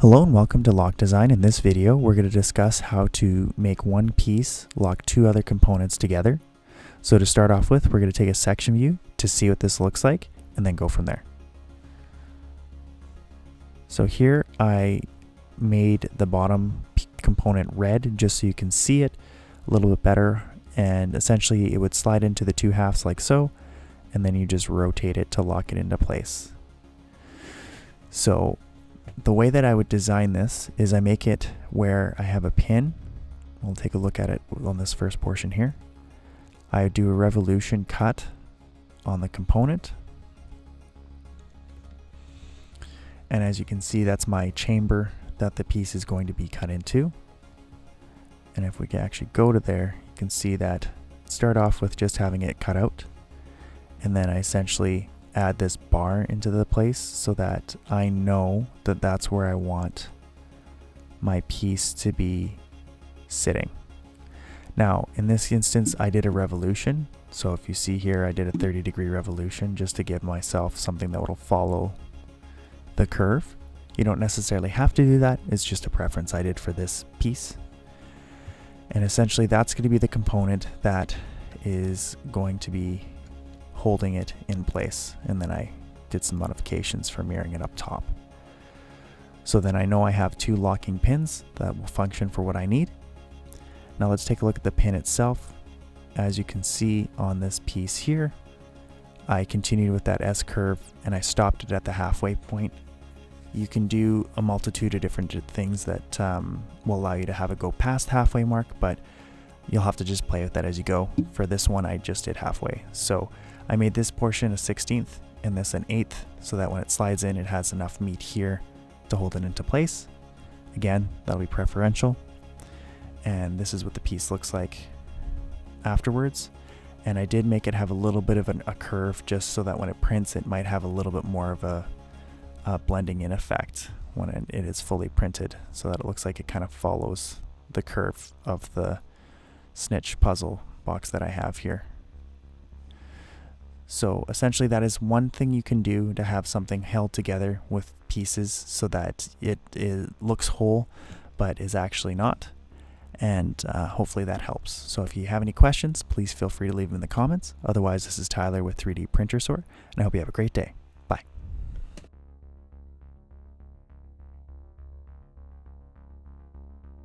Hello and welcome to Lock Design. In this video, we're going to discuss how to make one piece lock two other components together. So to start off with, we're going to take a section view to see what this looks like and then go from there. So here I made the bottom component red just so you can see it a little bit better, and essentially it would slide into the two halves like so, and then you just rotate it to lock it into place. So the way that I would design this is I make it where I have a pin. We'll take a look at it on this first portion here. I do a revolution cut on the component. And as you can see, that's my chamber that the piece is going to be cut into. And if we can actually go to there, you can see that start off with just having it cut out. And then I essentially add this bar into the place so that I know that that's where I want my piece to be sitting. Now, in this instance, I did a revolution. So if you see here, I did a 30-degree revolution just to give myself something that will follow the curve. You don't necessarily have to do that. It's just a preference I did for this piece. And essentially that's going to be the component that is going to be holding it in place, and then I did some modifications for mirroring it up top. So then I know I have two locking pins that will function for what I need. Now let's take a look at the pin itself. As you can see on this piece here, I continued with that S curve and I stopped it at the halfway point. You can do a multitude of different things that will allow you to have it go past the halfway mark, but you'll have to just play with that as you go. For this one, I just did halfway. So I made this portion a 16th and this an 1/8 so that when it slides in, it has enough meat here to hold it into place. Again, that'll be preferential. And this is what the piece looks like afterwards. And I did make it have a little bit of a curve just so that when it prints, it might have a little bit more of a blending in effect when it is fully printed, so that it looks like it kind of follows the curve of the snitch puzzle box that I have here. So essentially that is one thing you can do to have something held together with pieces so that it looks whole but is actually not. And hopefully that helps. So if you have any questions, please feel free to leave them in the comments. Otherwise, this is Tyler with 3D Printer Store, and I hope you have a great day.